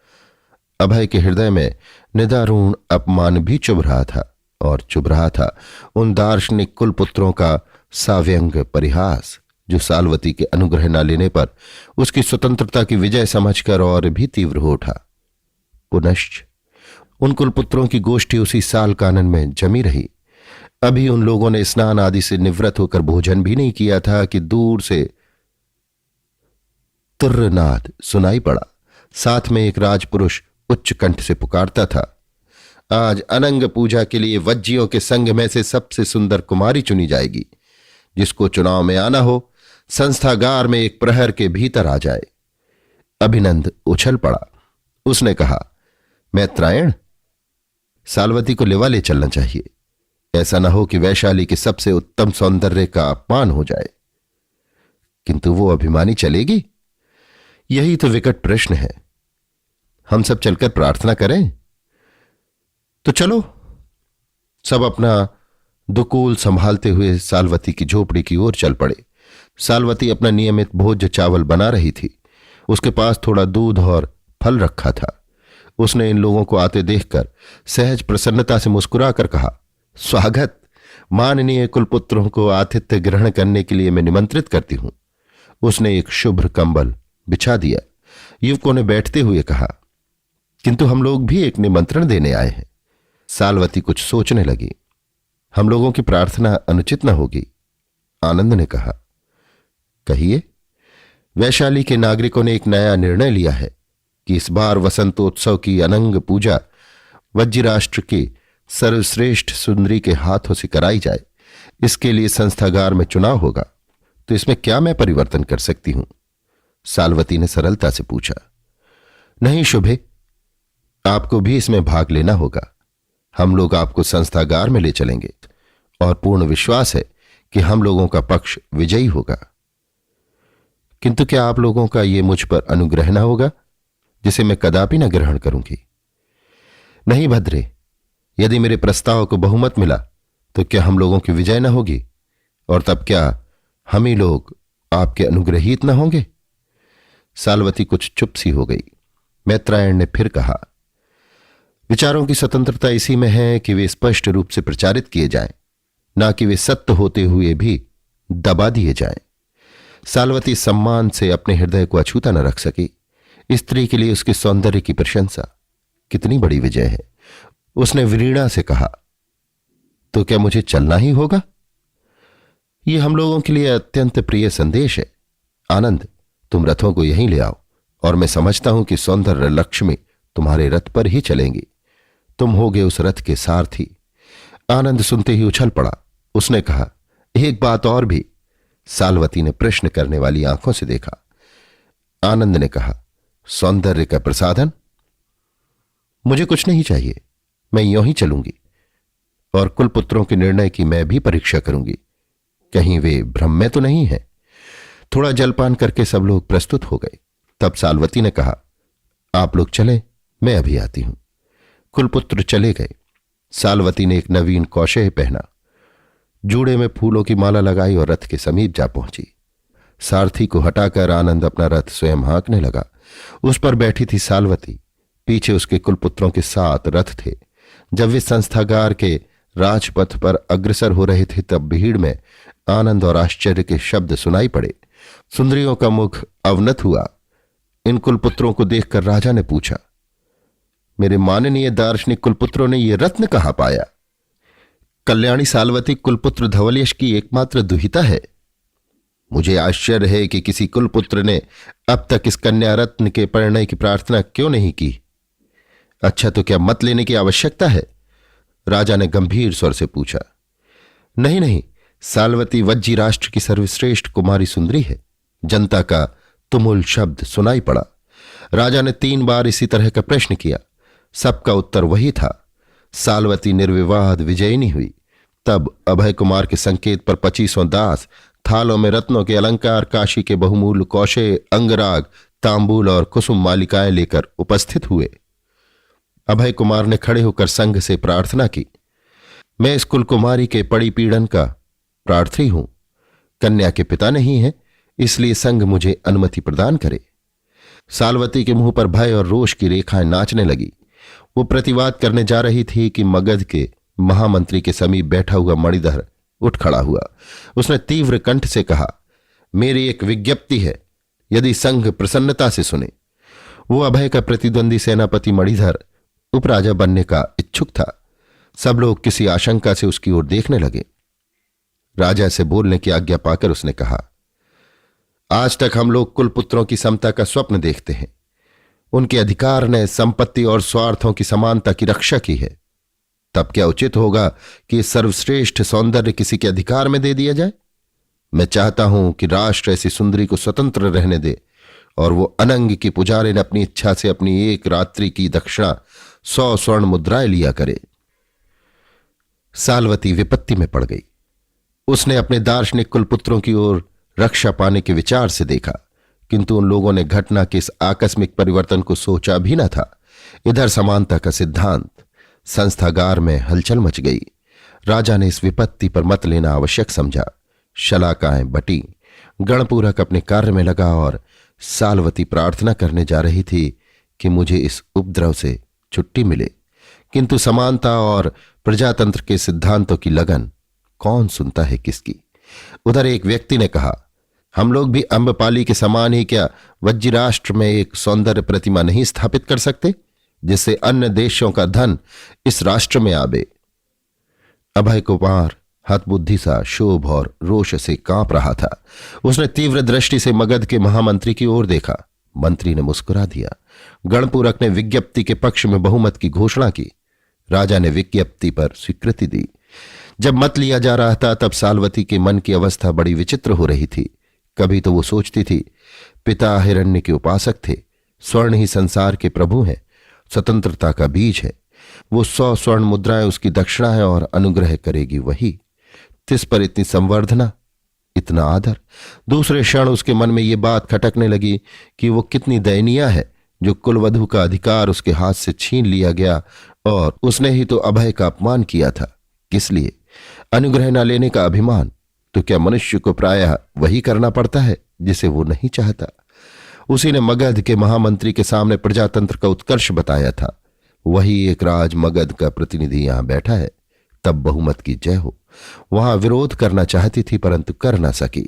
अभय के हृदय में निदारूण अपमान भी चुभ रहा था, और चुभ रहा था उन दार्शनिक कुलपुत्रों का साव्यंग परिहास जो साल्वती के अनुग्रह न लेने पर उसकी स्वतंत्रता की विजय समझकर और भी तीव्र हो उठा। पुनश्च उन कुलपुत्रों की गोष्ठी उसी साल कानन में जमी रही। अभी उन लोगों ने स्नान आदि से निवृत्त होकर भोजन भी नहीं किया था कि दूर से तुर्रनाद सुनाई पड़ा। साथ में एक राजपुरुष उच्च कंठ से पुकारता था, आज अनंग पूजा के लिए वज्जियों के संग में से सबसे सुंदर कुमारी चुनी जाएगी। जिसको चुनाव में आना हो संस्थागार में एक प्रहर के भीतर आ जाए। अभिनंद उछल पड़ा। उसने कहा, मैत्रायण, साल्वती को लिवा ले चलना चाहिए। ऐसा न हो कि वैशाली के सबसे उत्तम सौंदर्य का अपमान हो जाए। किंतु वो अभिमानी चलेगी? यही तो विकट प्रश्न है। हम सब चलकर प्रार्थना करें? तो चलो। सब अपना दुकूल संभालते हुए साल्वती की झोपड़ी की ओर चल पड़े। साल्वती अपना नियमित भोज्य चावल बना रही थी। उसके पास थोड़ा दूध और फल रखा था। उसने इन लोगों को आते देखकर सहज प्रसन्नता से मुस्कुराकर कहा, स्वागत। माननीय कुलपुत्रों को आतिथ्य ग्रहण करने के लिए मैं निमंत्रित करती हूं। उसने एक शुभ्र कंबल बिछा दिया। युवकों ने बैठते हुए कहा, किंतु हम लोग भी एक निमंत्रण देने आए हैं। साल्वती कुछ सोचने लगी। हम लोगों की प्रार्थना अनुचित न होगी। आनंद ने कहा, कहिए। वैशाली के नागरिकों ने एक नया निर्णय लिया है कि इस बार वसंतोत्सव की अनंग पूजा वज्रराष्ट्र की सर्वश्रेष्ठ सुंदरी के हाथों से कराई जाए। इसके लिए संस्थागार में चुनाव होगा। तो इसमें क्या मैं परिवर्तन कर सकती हूं? साल्वती ने सरलता से पूछा। नहीं शुभे, आपको भी इसमें भाग लेना होगा। हम लोग आपको संस्थागार में ले चलेंगे और पूर्ण विश्वास है कि हम लोगों का पक्ष विजयी होगा। किंतु क्या आप लोगों का ये मुझ पर अनुग्रह न होगा, जिसे मैं कदापि न ग्रहण करूंगी? नहीं भद्रे, यदि मेरे प्रस्ताव को बहुमत मिला तो क्या हम लोगों की विजय न होगी? और तब क्या हम ही लोग आपके अनुग्रहीत न होंगे? साल्वती कुछ चुप सी हो गई। मैत्रायण ने फिर कहा, विचारों की स्वतंत्रता इसी में है कि वे स्पष्ट रूप से प्रचारित किए जाएं, ना कि वे सत्य होते हुए भी दबा दिए जाएं। साल्वती सम्मान से अपने हृदय को अछूता न रख सकी। स्त्री के लिए उसके सौंदर्य की प्रशंसा कितनी बड़ी विजय है। उसने वीणा से कहा, तो क्या मुझे चलना ही होगा? यह हम लोगों के लिए अत्यंत प्रिय संदेश है। आनंद, तुम रथों को यहीं ले आओ और मैं समझता हूं कि सौंदर्य लक्ष्मी तुम्हारे रथ पर ही चलेंगी। तुम होगे उस रथ के सारथी। आनंद सुनते ही उछल पड़ा। उसने कहा, एक बात और भी। साल्वती ने प्रश्न करने वाली आंखों से देखा। आनंद ने कहा, सौंदर्य का प्रसाधन? मुझे कुछ नहीं चाहिए। मैं यूं ही चलूंगी और कुलपुत्रों के निर्णय की मैं भी परीक्षा करूंगी। कहीं वे भ्रम में तो नहीं है। थोड़ा जलपान करके सब लोग प्रस्तुत हो गए। तब साल्वती ने कहा, आप लोग चलें, मैं अभी आती हूं। कुलपुत्र चले गए। साल्वती ने एक नवीन कौशेय पहना, जूड़े में फूलों की माला लगाई और रथ के समीप जा पहुंची। सारथी को हटाकर आनंद अपना रथ स्वयं हाँकने लगा। उस पर बैठी थी साल्वती, पीछे उसके कुलपुत्रों के 7 रथ थे। जब वे संस्थागार के राजपथ पर अग्रसर हो रहे थे तब भीड़ में आनंद और आश्चर्य के शब्द सुनाई पड़े। सुंदरियों का मुख अवनत हुआ। इन कुलपुत्रों को देखकर राजा ने पूछा, मेरे माननीय दार्शनिक कुलपुत्रों ने ये रत्न कहां पाया? कल्याणी साल्वती कुलपुत्र धवलयश की एकमात्र दुहिता है। मुझे आश्चर्य है कि किसी कुलपुत्र ने अब तक इस कन्या रत्न के परिणय की प्रार्थना क्यों नहीं की। अच्छा, तो क्या मत लेने की आवश्यकता है? राजा ने गंभीर स्वर से पूछा। नहीं नहीं, साल्वती वज्जी राष्ट्र की सर्वश्रेष्ठ कुमारी सुंदरी है। जनता का तुमुल शब्द सुनाई पड़ा। राजा ने 3 बार इसी तरह का प्रश्न किया। सबका उत्तर वही था। साल्वती निर्विवाद विजयिनी हुई। तब अभय कुमार के संकेत पर 25 दास थालों में रत्नों के अलंकार, काशी के बहुमूल्य कौशे, अंगराग, तांबूल और कुसुम मालिकाएं लेकर उपस्थित हुए। अभय कुमार ने खड़े होकर संघ से प्रार्थना की, मैं इस कुल कुमारी के पड़ी पीड़न का प्रार्थी हूं। कन्या के पिता नहीं है, इसलिए संघ मुझे अनुमति प्रदान करे। साल्वती के मुंह पर भय और रोष की रेखाएं नाचने लगी। वो प्रतिवाद करने जा रही थी कि मगध के महामंत्री के समीप बैठा हुआ मणिधर उठ खड़ा हुआ। उसने तीव्र कंठ से कहा, मेरी एक विज्ञप्ति है, यदि संघ प्रसन्नता से सुने। वो अभय का प्रतिद्वंदी सेनापति मणिधर उपराजा बनने का इच्छुक था। सब लोग किसी आशंका से उसकी ओर देखने लगे। राजा से बोलने की आज्ञा पाकर उसने कहा, आज तक हम लोग कुलपुत्रों की समता का स्वप्न देखते हैं। उनके अधिकार ने संपत्ति और स्वार्थों की समानता की रक्षा की है। तब क्या उचित होगा कि सर्वश्रेष्ठ सौंदर्य किसी के अधिकार में दे दिया जाए? मैं चाहता हूं कि राष्ट्र ऐसी सुंदरी को स्वतंत्र रहने दे और वो अनंग की पुजारी ने अपनी इच्छा से अपनी 1 रात्रि की दक्षिणा 100 स्वर्ण मुद्राएं लिया करे। साल्वती विपत्ति में पड़ गई। उसने अपने दार्शनिक कुलपुत्रों की ओर रक्षा पाने के विचार से देखा, किंतु उन लोगों ने घटना के इस आकस्मिक परिवर्तन को सोचा भी न था। इधर समानता का सिद्धांत। संस्थागार में हलचल मच गई। राजा ने इस विपत्ति पर मत लेना आवश्यक समझा। शलाकाएं बटी। गणपूरक अपने कार्य में लगा और साल्वती प्रार्थना करने जा रही थी कि मुझे इस उपद्रव से छुट्टी मिले, किंतु समानता और प्रजातंत्र के सिद्धांतों की लगन कौन सुनता है किसकी। उधर एक व्यक्ति ने कहा, हम लोग भी अम्बपाली के समान ही क्या वज्जी राष्ट्र में एक सौंदर्य प्रतिमा नहीं स्थापित कर सकते, जिससे अन्य देशों का धन इस राष्ट्र में आवे। अभय कुमार हतबुद्धि सा शोभ और रोष से कांप रहा था। उसने तीव्र दृष्टि से मगध के महामंत्री की ओर देखा। मंत्री ने मुस्कुरा दिया। गणपूरक ने विज्ञप्ति के पक्ष में बहुमत की घोषणा की। राजा ने विज्ञप्ति पर स्वीकृति दी। जब मत लिया जा रहा था तब साल्वती के मन की अवस्था बड़ी विचित्र हो रही थी। कभी तो वो सोचती थी पिता हिरण्य के उपासक थे, स्वर्ण ही संसार के प्रभु हैं, स्वतंत्रता का बीज है। वो 100 स्वर्ण मुद्राएं उसकी दक्षिणा है और अनुग्रह करेगी वही। तिस पर इतनी संवर्धना, इतना आदर। दूसरे क्षण उसके मन में ये बात खटकने लगी कि वो कितनी दयनीय है जो कुलवधु का अधिकार उसके हाथ से छीन लिया गया, और उसने ही तो अभय का अपमान किया था। किस लिए? अनुग्रह न लेने का अभिमान। तो क्या मनुष्य को प्रायः वही करना पड़ता है जिसे वो नहीं चाहता? उसी ने मगध के महामंत्री के सामने प्रजातंत्र का उत्कर्ष बताया था। वही एक राज मगध का प्रतिनिधि यहां बैठा है। तब बहुमत की जय हो। वहां विरोध करना चाहती थी परंतु कर ना सकी।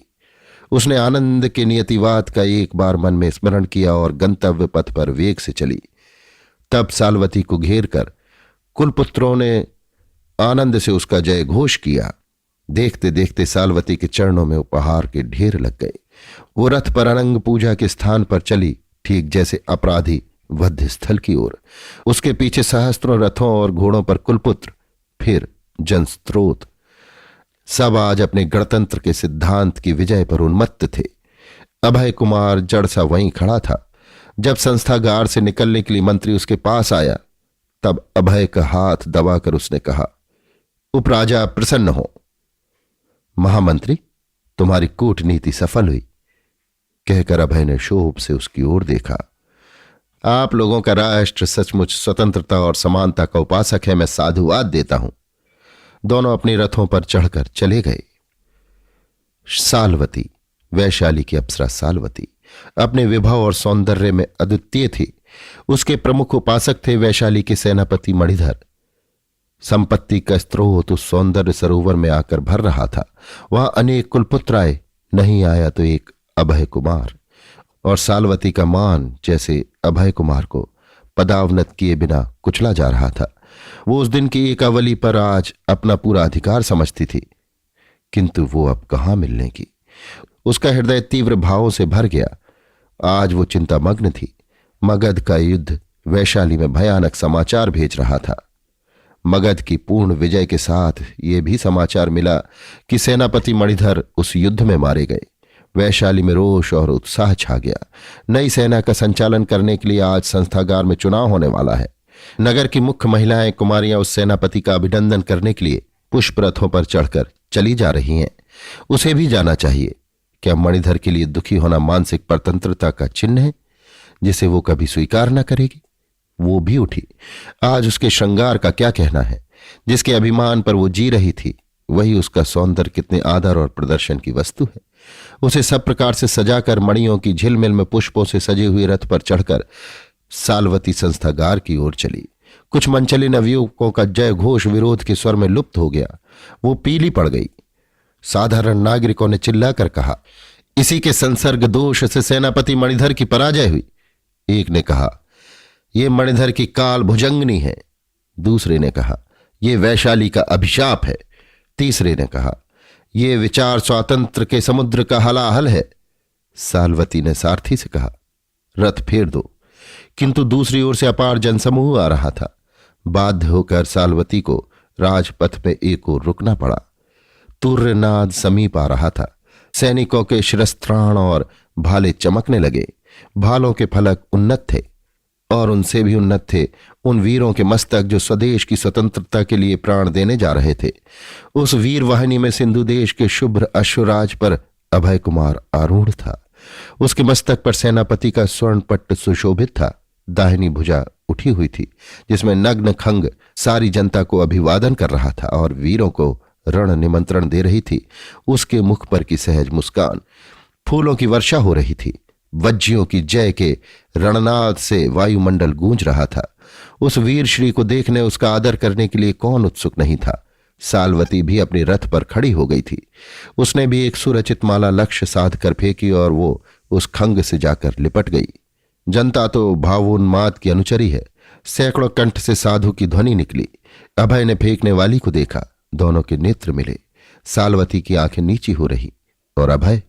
उसने आनंद के नियतिवाद का एक बार मन में स्मरण किया और गंतव्य पथ पर वेग से चली। तब साल्वती को घेर कर कुलपुत्रों ने आनंद से उसका जय घोष किया। देखते देखते साल्वती के चरणों में उपहार के ढेर लग गए। वो रथ पर अनंग पूजा के स्थान पर चली, ठीक जैसे अपराधी वध स्थल की ओर। उसके पीछे सहस्त्रों रथों और घोड़ों पर कुलपुत्र, फिर जनस्त्रोत। सब आज अपने गणतंत्र के सिद्धांत की विजय पर उन्मत्त थे। अभय कुमार जड़ सा वहीं खड़ा था। जब संस्थागार से निकलने के लिए मंत्री उसके पास आया तब अभय का हाथ दबाकर उसने कहा, उपराजा प्रसन्न हो। महामंत्री, तुम्हारी कूटनीति सफल हुई, कहकर अभय ने शोभ से उसकी ओर देखा। आप लोगों का राष्ट्र सचमुच स्वतंत्रता और समानता का उपासक है, मैं साधुवाद देता हूं। दोनों अपने रथों पर चढ़कर चले गए। साल्वती वैशाली की अप्सरा साल्वती अपने विभव और सौंदर्य में अद्वितीय थी। उसके प्रमुख उपासक थे वैशाली के सेनापति मणिधर। संपत्ति का स्रोत उस सौंदर्य सरोवर में आकर भर रहा था। वहां अनेक कुलपुत्र आए, नहीं आया तो एक अभय कुमार, और साल्वती का मान जैसे अभय कुमार को पदावनत किए बिना कुचला जा रहा था। वो उस दिन की एकावली पर आज अपना पूरा अधिकार समझती थी, किंतु वो अब कहां मिलने की। उसका हृदय तीव्र भावों से भर गया। आज वो चिंतामग्न थी। मगध का युद्ध वैशाली में भयानक समाचार भेज रहा था। मगध की पूर्ण विजय के साथ ये भी समाचार मिला कि सेनापति मणिधर उस युद्ध में मारे गए। वैशाली में रोष और उत्साह छा गया। नई सेना का संचालन करने के लिए आज संस्थागार में चुनाव होने वाला है। नगर की मुख्य महिलाएं कुमारियां उस सेनापति का अभिनंदन करने के लिए पुष्प रथों पर चढ़कर चली जा रही हैं। उसे भी जाना चाहिए। क्या मणिधर के लिए दुखी होना मानसिक परतंत्रता का चिन्ह है जिसे वो कभी स्वीकार न करेगी? वो भी उठी। आज उसके श्रृंगार का क्या कहना है? जिसके अभिमान पर वो जी रही थी, वही उसका सौंदर्य कितने आदर और प्रदर्शन की वस्तु है। उसे सब प्रकार से सजाकर मणियों की झिलमिल में पुष्पों से सजे हुए रथ पर चढ़कर साल्वती संस्थागार की ओर चली। कुछ मनचले नवयुवकों का जय घोष विरोध के स्वर में लुप्त हो गया। वो पीली पड़ गई। साधारण नागरिकों ने चिल्लाकर कहा, इसी के संसर्ग दोष से सेनापति मणिधर की पराजय हुई। एक ने कहा, यह मणिधर की काल भुजंगनी है। दूसरे ने कहा, यह वैशाली का अभिशाप है। तीसरे ने कहा, यह विचार स्वातंत्र के समुद्र का हलाहल है। साल्वती ने सारथी से कहा, रथ फेर दो। किंतु दूसरी ओर से अपार जनसमूह आ रहा था। बाध्य होकर साल्वती को राजपथ में एक ओर रुकना पड़ा। तुर्यनाद समीप आ रहा था। सैनिकों के शिरस्त्राण और भाले चमकने लगे। भालों के फलक उन्नत थे और उनसे भी उन्नत थे उन वीरों के मस्तक जो स्वदेश की स्वतंत्रता के लिए प्राण देने जा रहे थे। उस वीर वाहिनी में सिंधु देश के शुभ्र अश्वराज पर अभय कुमार आरूढ़ था। उसके मस्तक पर सेनापति का स्वर्ण पट्ट सुशोभित था। दाहिनी भुजा उठी हुई थी जिसमें नग्न खंग सारी जनता को अभिवादन कर रहा था और वीरों को रण निमंत्रण दे रही थी। उसके मुख पर की सहज मुस्कान। फूलों की वर्षा हो रही थी। वज्जियों की जय के रणनाद से वायुमंडल गूंज रहा था। उस वीर श्री को देखने, उसका आदर करने के लिए कौन उत्सुक नहीं था। साल्वती भी अपने रथ पर खड़ी हो गई थी। उसने भी एक सुरचित माला लक्ष्य साध कर फेंकी और वो उस खंग से जाकर लिपट गई। जनता तो भावोन्माद की अनुचरी है। सैकड़ों कंठ से साधु की ध्वनि निकली। अभय ने फेंकने वाली को देखा। दोनों के नेत्र मिले। साल्वती की आंखें नीची हो रही और अभय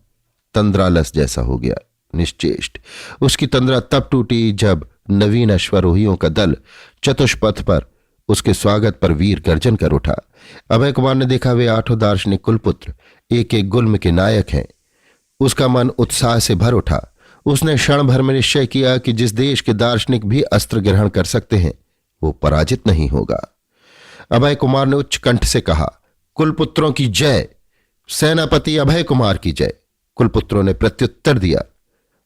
तंद्रालस जैसा हो गया, निश्चेष्ट। उसकी तंद्रा तब टूटी जब नवीन अश्वरोहियों का दल चतुष्पथ पर उसके स्वागत पर वीर गर्जन कर उठा। अभय कुमार ने देखा वे 8 दार्शनिक कुलपुत्र एक एक गुल्म के नायक हैं। उसका मन उत्साह से भर उठा। उसने क्षण भर में निश्चय किया कि जिस देश के दार्शनिक भी अस्त्र ग्रहण कर सकते हैं वो पराजित नहीं होगा। अभय कुमार ने उच्च कंठ से कहा, कुलपुत्रों की जय, सेनापति अभय कुमार की जय। कुलपुत्रों ने प्रत्युत्तर दिया,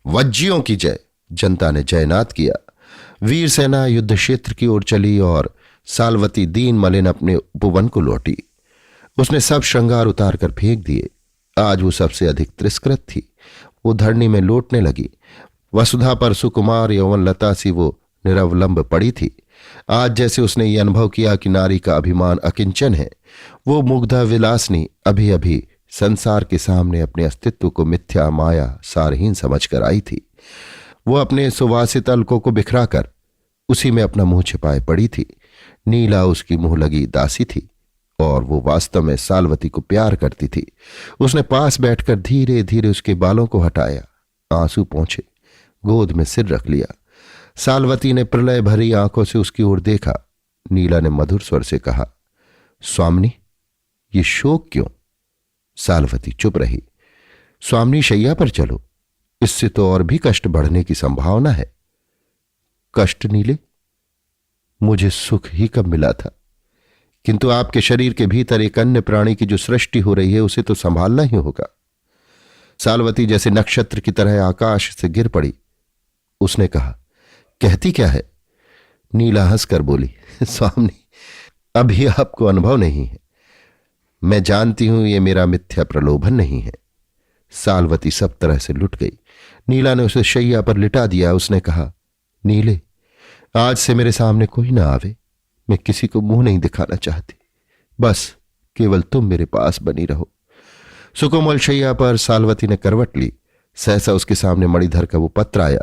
वज्जियों की जय। जनता ने जयनाद किया। वीर सेना युद्ध क्षेत्र की ओर चली और साल्वती दीन मलिन अपने उपवन को लौटी। उसने सब श्रृंगार उतार कर फेंक दिए। आज वो सबसे अधिक तिरस्कृत थी। वो धरनी में लौटने लगी। वसुधा पर सुकुमार यौवन लता सी वो निरवलंब पड़ी थी। आज जैसे उसने ये अनुभव किया कि नारी का अभिमान अकिंचन है। वो मुग्धा विलासनी अभी अभी संसार के सामने अपने अस्तित्व को मिथ्या माया सारहीन समझकर आई थी। वो अपने सुवासित अलकों को बिखराकर उसी में अपना मुंह छिपाए पड़ी थी। नीला उसकी मुंह लगी दासी थी और वो वास्तव में साल्वती को प्यार करती थी। उसने पास बैठकर धीरे धीरे उसके बालों को हटाया, आंसू पोंछे, गोद में सिर रख लिया। साल्वती ने प्रलय भरी आंखों से उसकी ओर देखा। नीला ने मधुर स्वर से कहा, स्वामिनी, ये शोक क्यों? साल्वती चुप रही। स्वामिनी, शैया पर चलो, इससे तो और भी कष्ट बढ़ने की संभावना है। कष्ट नीले? मुझे सुख ही कब मिला था, किंतु आपके शरीर के भीतर एक अन्य प्राणी की जो सृष्टि हो रही है उसे तो संभालना ही होगा। साल्वती जैसे नक्षत्र की तरह आकाश से गिर पड़ी। उसने कहा, कहती क्या है? नीला हंसकर बोली, स्वामी, अभी आपको अनुभव नहीं है। मैं जानती हूं ये मेरा मिथ्या प्रलोभन नहीं है। सालवती सब तरह से लुट गई। नीला ने उसे शैया पर लिटा दिया। उसने कहा, नीले, आज से मेरे सामने कोई ना आवे। मैं किसी को मुंह नहीं दिखाना चाहती। बस केवल तुम मेरे पास बनी रहो। सुकोमल शैया पर सालवती ने करवट ली। सहसा उसके सामने मणिधर का वो पत्र आया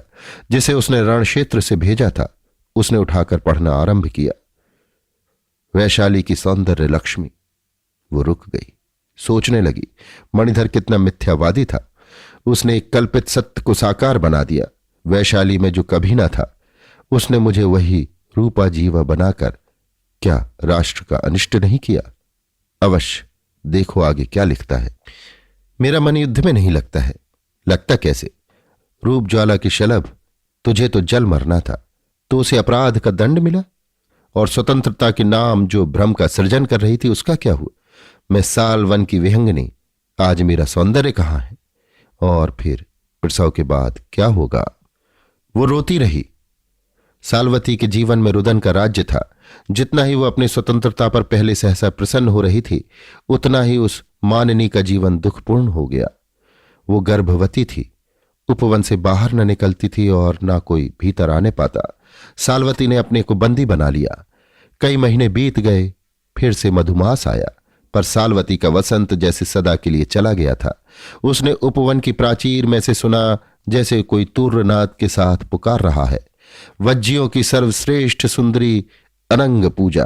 जिसे उसने रण क्षेत्र से भेजा था। उसने उठाकर पढ़ना आरंभ किया। वैशाली की सौंदर्य लक्ष्मी। वो रुक गई, सोचने लगी, मणिधर कितना मिथ्यावादी था। उसने एक कल्पित सत्य को साकार बना दिया। वैशाली में जो कभी ना था, उसने मुझे वही रूपा जीवा बनाकर क्या राष्ट्र का अनिष्ट नहीं किया? अवश्य देखो आगे क्या लिखता है। मेरा मन युद्ध में नहीं लगता है। लगता कैसे? रूप ज्वाला की शलभ, तुझे तो जल मरना था, तो उसे अपराध का दंड मिला। और स्वतंत्रता के नाम जो भ्रम का सृजन कर रही थी, उसका क्या हुआ? मैं साल वन की विहंगनी, आज मेरा सौंदर्य कहां है? और फिर प्रसव के बाद क्या होगा? वो रोती रही। सालवती के जीवन में रुदन का राज्य था। जितना ही वो अपनी स्वतंत्रता पर पहले सहसा प्रसन्न हो रही थी, उतना ही उस माननी का जीवन दुखपूर्ण हो गया। वो गर्भवती थी, उपवन से बाहर न निकलती थी और ना कोई भीतर आने पाता। सालवती ने अपने को बंदी बना लिया। कई महीने बीत गए, फिर से मधुमास आया, पर सालवती का वसंत जैसे सदा के लिए चला गया था। उसने उपवन की प्राचीर में से सुना जैसे कोई तुर्रनाद के साथ पुकार रहा है, वज्जियों की सर्वश्रेष्ठ सुंदरी अनंग पूजा।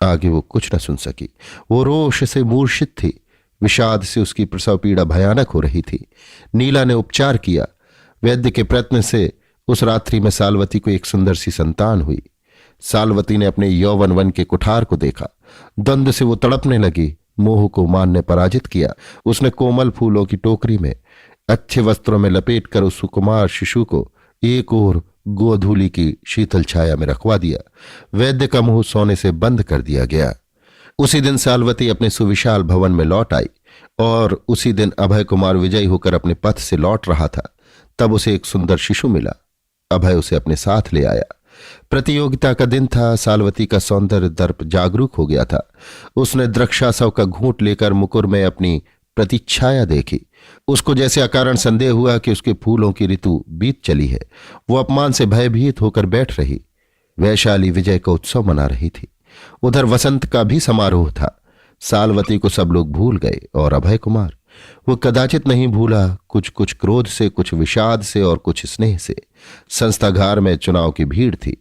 आगे वो कुछ न सुन सकी। वो रोष से मूर्छित थी। विषाद से उसकी प्रसव पीड़ा भयानक हो रही थी। नीला ने उपचार किया। वैद्य के प्रयत्न से उस रात्रि में सालवती को एक सुंदर सी संतान हुई। सालवती ने अपने यौवन वन के कुठार को देखा। द्वंद्व से वो तड़पने लगी। मोह को मान ने पराजित किया। उसने कोमल फूलों की टोकरी में अच्छे वस्त्रों में लपेट कर उस सुकुमार शिशु को एक और गोधूली की शीतल छाया में रखवा दिया। वैद्य का मुंह सोने से बंद कर दिया गया। उसी दिन सालवती अपने सुविशाल भवन में लौट आई और उसी दिन अभय कुमार विजयी होकर अपने पथ से लौट रहा था। तब उसे एक सुंदर शिशु मिला। अभय उसे अपने साथ ले आया। प्रतियोगिता का दिन था। सालवती का सौंदर्य दर्प जागरूक हो गया था। उसने द्रक्षासव का घूंट लेकर मुकुर में अपनी प्रतिच्छाया देखी। उसको जैसे अकारण संदेह हुआ कि उसके फूलों की ऋतु बीत चली है। वो अपमान से भयभीत होकर बैठ रही। वैशाली विजय का उत्सव मना रही थी। उधर वसंत का भी समारोह था। सालवती को सब लोग भूल गए और अभय कुमार, वो कदाचित नहीं भूला। कुछ कुछ क्रोध से, कुछ विषाद से और कुछ स्नेह से। संस्थागार में चुनाव की भीड़ थी।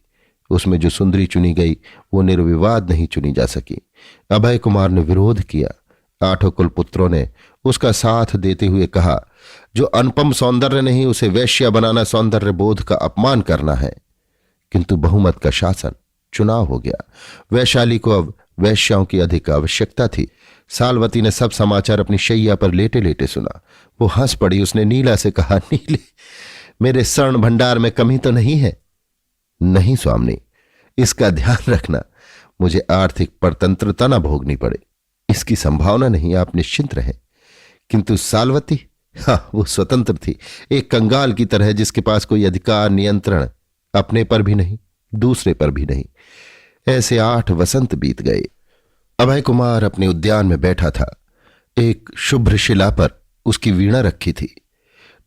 उसमें जो सुंदरी चुनी गई वो निर्विवाद नहीं चुनी जा सकी। अभय कुमार ने विरोध किया। 8 कुलपुत्रों ने उसका साथ देते हुए कहा, जो अनुपम सौंदर्य नहीं, उसे वैश्या बनाना सौंदर्य बोध का अपमान करना है। किंतु बहुमत का शासन, चुनाव हो गया। वैशाली को अब वैश्याओं की अधिक आवश्यकता थी। सालवती ने सब समाचार अपनी शैया पर लेटे लेटे सुना। वो हंस पड़ी। उसने नीला से कहा, नीले, मेरे स्वर्ण भंडार में कमी तो नहीं है? नहीं स्वामिनी, इसका ध्यान रखना, मुझे आर्थिक परतंत्रता न भोगनी पड़े, इसकी संभावना नहीं, आप निश्चिंत रहें। किंतु सालवती, हाँ, वो स्वतंत्र थी, एक कंगाल की तरह, जिसके पास कोई अधिकार नियंत्रण अपने पर भी नहीं, दूसरे पर भी नहीं। ऐसे 8 वसंत बीत गए। अभय कुमार अपने उद्यान में बैठा था। एक शुभ्र शिला पर उसकी वीणा रखी थी।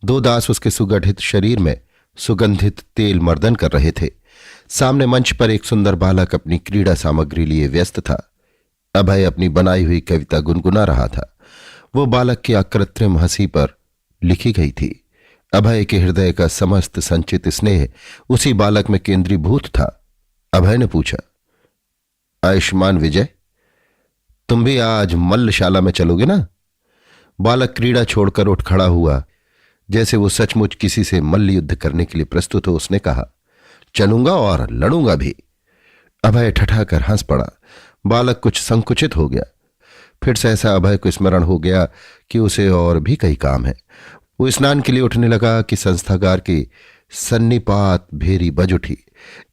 2 दास उसके सुगठित शरीर में सुगंधित तेल मर्दन कर रहे थे। सामने मंच पर एक सुंदर बालक अपनी क्रीड़ा सामग्री लिए व्यस्त था। अभय अपनी बनाई हुई कविता गुनगुना रहा था। वो बालक की अकृत्रिम हंसी पर लिखी गई थी। अभय के हृदय का समस्त संचित स्नेह उसी बालक में केंद्रीभूत था। अभय ने पूछा, आयुष्मान विजय, तुम भी आज मल्लशाला में चलोगे ना? बालक क्रीड़ा छोड़कर उठ खड़ा हुआ, जैसे वो सचमुच किसी से मल्ल युद्ध करने के लिए प्रस्तुत हो। उसने कहा, चलूंगा और लड़ूंगा भी। अभय ठठाकर हंस पड़ा। बालक कुछ संकुचित हो गया। फिर सहसा अभय को स्मरण हो गया कि उसे और भी कई काम है। वो स्नान के लिए उठने लगा कि संस्थागार की सन्निपात भेरी बज उठी।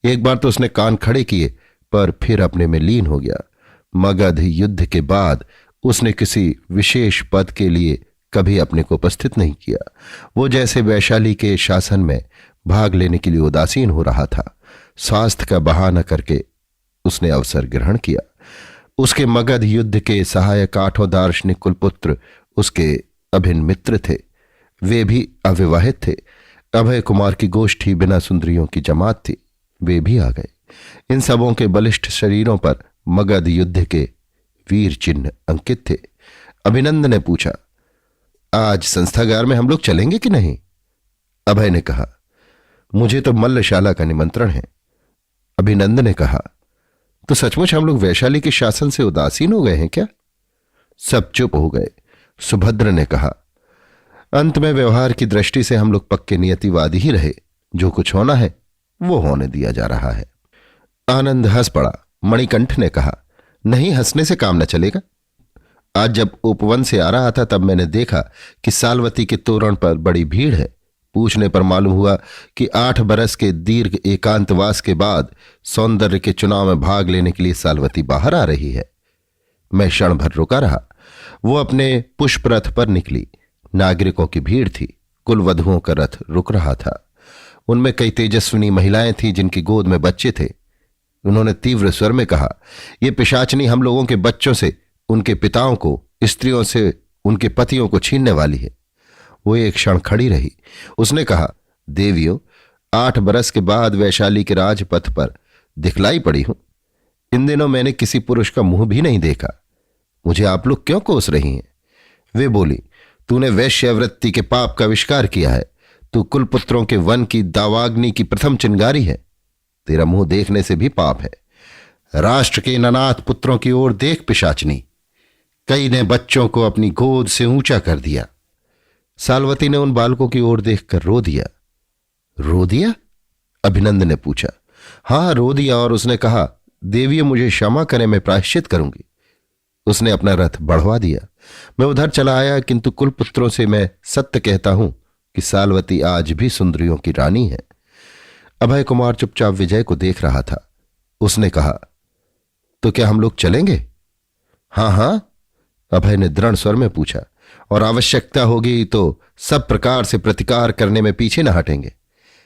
एक बार तो उसने कान खड़े किए, पर फिर अपने में लीन हो गया। मगध युद्ध के बाद उसने किसी विशेष पद के लिए कभी अपने को उपस्थित नहीं किया। वो जैसे वैशाली के शासन में भाग लेने के लिए उदासीन हो रहा था। स्वास्थ्य का बहाना करके उसने अवसर ग्रहण किया। उसके मगध युद्ध के सहायक 8 दार्शनिक कुलपुत्र उसके अभिन्न मित्र थे। वे भी अविवाहित थे। अभय कुमार की गोष्ठी बिना सुंदरियों की जमात थी। वे भी आ गए। इन सबों के बलिष्ठ शरीरों पर मगध युद्ध के वीर चिन्ह अंकित थे। अभिनंदन ने पूछा, आज संस्थागार में हम लोग चलेंगे कि नहीं? अभय ने कहा, मुझे तो मल्लशाला का निमंत्रण है। अभिनंदन ने कहा, तो सचमुच हम लोग वैशाली के शासन से उदासीन हो गए हैं क्या? सब चुप हो गए। सुभद्र ने कहा, अंत में व्यवहार की दृष्टि से हम लोग पक्के नियतिवादी ही रहे। जो कुछ होना है वो होने दिया जा रहा है। आनंद हंस पड़ा। मणिकंठ ने कहा, नहीं, हंसने से काम न चलेगा। आज जब उपवन से आ रहा था तब मैंने देखा कि सालवती के तोरण पर बड़ी भीड़ है। पूछने पर मालूम हुआ कि 8 बरस के दीर्घ एकांतवास के बाद सौंदर्य के चुनाव में भाग लेने के लिए सालवती बाहर आ रही है। मैं क्षण भर रुका रहा। वो अपने पुष्प रथ पर निकली। नागरिकों की भीड़ थी। कुलवधुओं का रथ रुक रहा था। उनमें कई तेजस्विनी महिलाएं थीं जिनकी गोद में बच्चे थे। उन्होंने तीव्र स्वर में कहा, ये पिशाचनी हम लोगों के बच्चों से उनके पिताओं को, स्त्रियों से उनके पतियों को छीनने वाली है। वो एक क्षण खड़ी रही। उसने कहा, देवियों, 8 बरस के बाद वैशाली के राजपथ पर दिखलाई पड़ी हूं। इन दिनों मैंने किसी पुरुष का मुंह भी नहीं देखा। मुझे आप लोग क्यों कोस रही हैं? वे बोली, तूने वैश्यवृत्ति के पाप का आविष्कार किया है। तू कुलपुत्रों के वन की दावाग्नि की प्रथम चिंगारी है। तेरा मुंह देखने से भी पाप है। राष्ट्र के इन अनाथ पुत्रों की ओर देख पिशाचनी। कई ने बच्चों को अपनी गोद से ऊंचा कर दिया। सालवती ने उन बालकों की ओर देखकर रो दिया। रो दिया? अभिनंदन ने पूछा। हां, रो दिया। और उसने कहा, देवियों, मुझे क्षमा करें, मैं प्रायश्चित करूंगी। उसने अपना रथ बढ़वा दिया। मैं उधर चला आया, किंतु कुलपुत्रों से मैं सत्य कहता हूं कि सालवती आज भी सुंदरियों की रानी है। अभय कुमार चुपचाप विजय को देख रहा था। उसने कहा, तो क्या हम लोग चलेंगे? हां हां, अभय ने दृढ़ स्वर में पूछा, और आवश्यकता होगी तो सब प्रकार से प्रतिकार करने में पीछे न हटेंगे।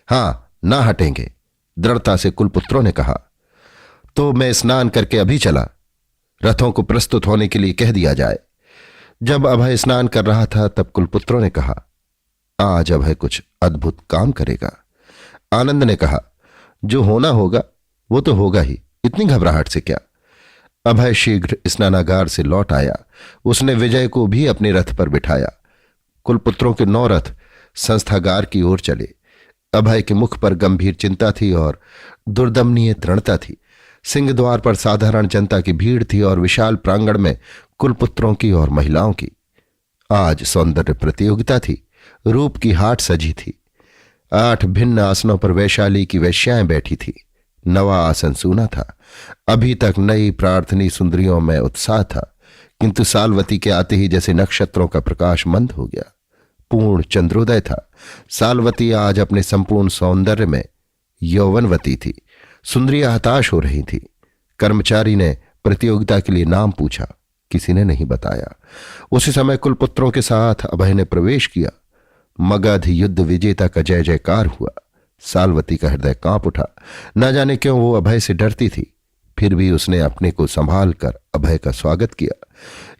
हां, ना हटेंगे, दृढ़ता से कुलपुत्रों ने कहा। तो मैं स्नान करके अभी चला। रथों को प्रस्तुत होने के लिए कह दिया जाए। जब अभय स्नान कर रहा था तब कुलपुत्रों ने कहा, आज अभय कुछ अद्भुत काम करेगा। आनंद ने कहा, जो होना होगा वो तो होगा ही, इतनी घबराहट से क्या? अभय शीघ्र स्नानागार से लौट आया। उसने विजय को भी अपने रथ पर बिठाया। कुलपुत्रों के 9 रथ संस्थागार की ओर चले। अभय के मुख पर गंभीर चिंता थी और दुर्दमनीय दृढ़ता थी। सिंहद्वार पर साधारण जनता की भीड़ थी और विशाल प्रांगण में कुलपुत्रों की और महिलाओं की। आज सौंदर्य प्रतियोगिता थी। रूप की हाट सजी थी। 8 भिन्न आसनों पर वैशाली की वैश्याएं बैठी थी। नवा आसन सूना था। अभी तक नई प्रार्थनी सुंदरियों में उत्साह था, किंतु सालवती के आते ही जैसे नक्षत्रों का प्रकाश मंद हो गया। पूर्ण चंद्रोदय था। सालवती आज अपने संपूर्ण सौंदर्य में यौवनवती थी। सुंदरियां हताश हो रही थी। कर्मचारी ने प्रतियोगिता के लिए नाम पूछा, किसी ने नहीं बताया। उसी समय कुलपुत्रों के साथ अभय ने प्रवेश किया। मगध युद्ध विजेता का जय जयकार हुआ। सालवती का हृदय कांप उठा। न जाने क्यों वो अभय से डरती थी, फिर भी उसने अपने को संभाल कर अभय का स्वागत किया।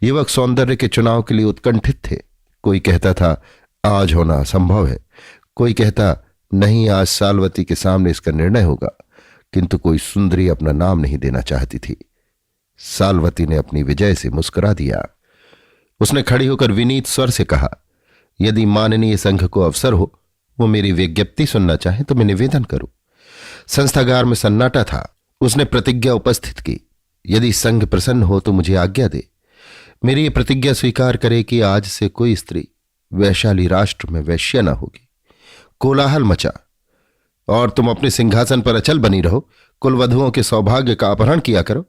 युवक सौंदर्य के चुनाव के लिए उत्कंठित थे। कोई कहता था आज होना असंभव है, कोई कहता नहीं, आज सालवती के सामने इसका निर्णय होगा, किंतु कोई सुंदरी अपना नाम नहीं देना चाहती थी। सालवती ने अपनी विजय से मुस्कुरा दिया। उसने खड़ी होकर विनीत स्वर से कहा, यदि माननीय संघ को अवसर हो, वो मेरी विज्ञप्ति सुनना चाहे तो मैं निवेदन करूं। संस्थागार में सन्नाटा था। उसने प्रतिज्ञा उपस्थित की, यदि संघ प्रसन्न हो तो मुझे आज्ञा दे। मेरी ये प्रतिज्ञा स्वीकार करे कि आज से कोई स्त्री वैशाली राष्ट्र में वैश्य न होगी। कोलाहल मचा। और तुम अपने सिंहासन पर अचल बनी रहो, कुलवधुओं के सौभाग्य का अपहरण किया करो।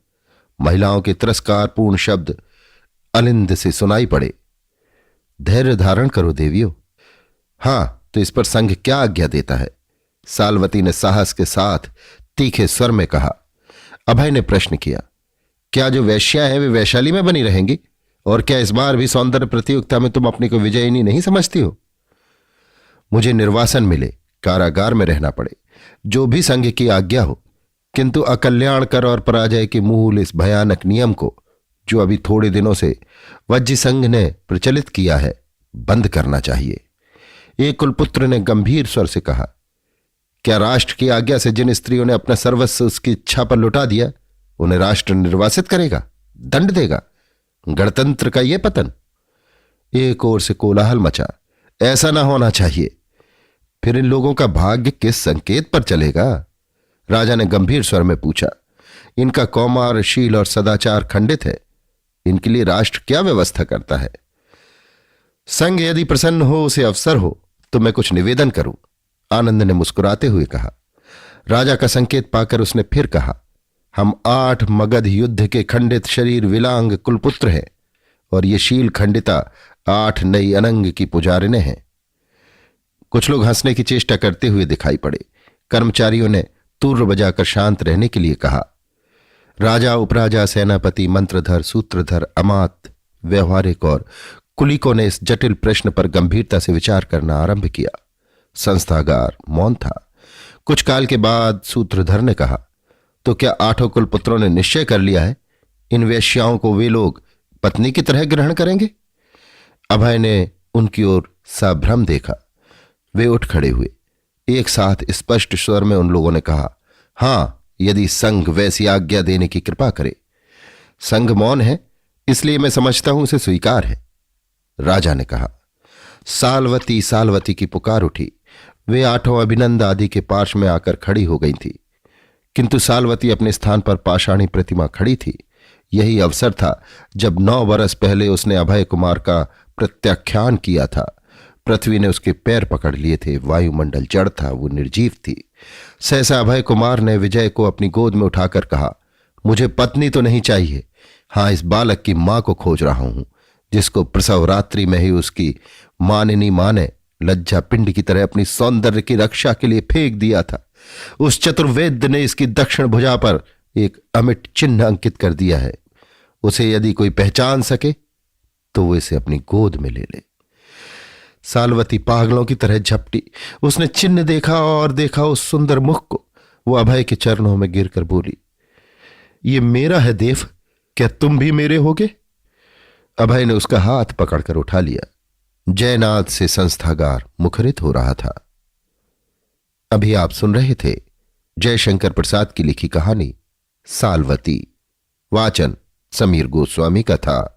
महिलाओं के तिरस्कारपूर्ण शब्द अलिंद से सुनाई पड़े। धैर्य धारण करो देवियों। हां, तो इस पर संघ क्या आज्ञा देता है? सालवती ने साहस के साथ तीखे स्वर में कहा। अभय ने प्रश्न किया, क्या जो वैश्या है वे वैशाली में बनी रहेंगी? और क्या इस बार भी सौंदर्य प्रतियोगिता में तुम अपने को विजयिनी नहीं समझती हो? मुझे निर्वासन मिले, कारागार में रहना पड़े, जो भी संघ की आज्ञा हो, किंतु अकल्याणकर और पराजय के मूल इस भयानक नियम को, जो अभी थोड़े दिनों से वज्जी संघ ने प्रचलित किया है, बंद करना चाहिए। एक कुलपुत्र ने गंभीर स्वर से कहा, क्या राष्ट्र की आज्ञा से जिन स्त्रियों ने अपना सर्वस्व उसकी इच्छा पर लुटा दिया उन्हें राष्ट्र निर्वासित करेगा, दंड देगा? गणतंत्र का यह पतन? एक ओर से कोलाहल मचा। ऐसा ना होना चाहिए। फिर इन लोगों का भाग्य किस संकेत पर चलेगा? राजा ने गंभीर स्वर में पूछा। इनका कौमारशील और सदाचार खंडित है। इनके लिए राष्ट्र क्या व्यवस्था करता है? संघ यदि प्रसन्न हो, उसे अवसर हो, तो मैं कुछ निवेदन करूं। आनंद ने मुस्कुराते हुए कहा। राजा का संकेत पाकर उसने फिर कहा, हम 8 मगध युद्ध के खंडित शरीर विलांग कुलपुत्र हैं और ये शील खंडिता 8 नई अनंग की पुजारिने हैं। कुछ लोग हंसने की चेष्टा करते हुए दिखाई पड़े। कर्मचारियों ने तुर्र बजाकर शांत रहने के लिए कहा। राजा, उपराजा, सेनापति, मंत्रधर, सूत्रधर, अमात्य, व्यवहारिक और कुलिकों ने इस जटिल प्रश्न पर गंभीरता से विचार करना आरंभ किया। संस्थागार मौन था। कुछ काल के बाद सूत्रधर ने कहा, तो क्या 8 कुलपुत्रों ने निश्चय कर लिया है इन वेश्याओं को वे लोग पत्नी की तरह ग्रहण करेंगे? अभय ने उनकी ओर साभ्रम देखा। वे उठ खड़े हुए। एक साथ स्पष्ट स्वर में उन लोगों ने कहा, हां, यदि संघ वैसी आज्ञा देने की कृपा करे। संघ मौन है, इसलिए मैं समझता हूं उसे स्वीकार है। राजा ने कहा। साल्वती साल्वती की पुकार उठी। वे 8 अभिनंद आदि के पार्श्व में आकर खड़ी हो गई थी, किंतु साल्वती अपने स्थान पर पाषाणी प्रतिमा खड़ी थी। यही अवसर था जब 9 वर्ष पहले उसने अभय कुमार का प्रत्याख्यान किया था। पृथ्वी ने उसके पैर पकड़ लिए थे, वायुमंडल जड़ था, वो निर्जीव थी। सहसा अभय कुमार ने विजय को अपनी गोद में उठाकर कहा, मुझे पत्नी तो नहीं चाहिए, हां, इस बालक की मां को खोज रहा हूं, जिसको प्रसव रात्रि में ही उसकी मानिनी मां ने लज्जा पिंड की तरह अपनी सौंदर्य की रक्षा के लिए फेंक दिया था। उस चतुर्वेद ने इसकी दक्षिण भुजा पर एक अमिट चिन्ह अंकित कर दिया है। उसे यदि कोई पहचान सके तो वो इसे अपनी गोद में ले ले। साल्वती पागलों की तरह झपटी। उसने चिन्ह देखा और देखा उस सुंदर मुख को। वो अभय के चरणों में गिरकर बोली, ये मेरा है देव, क्या तुम भी मेरे होगे? अभय ने उसका हाथ पकड़कर उठा लिया। जयनाथ से संस्थागार मुखरित हो रहा था। अभी आप सुन रहे थे जयशंकर प्रसाद की लिखी कहानी साल्वती। वाचन समीर गोस्वामी का था।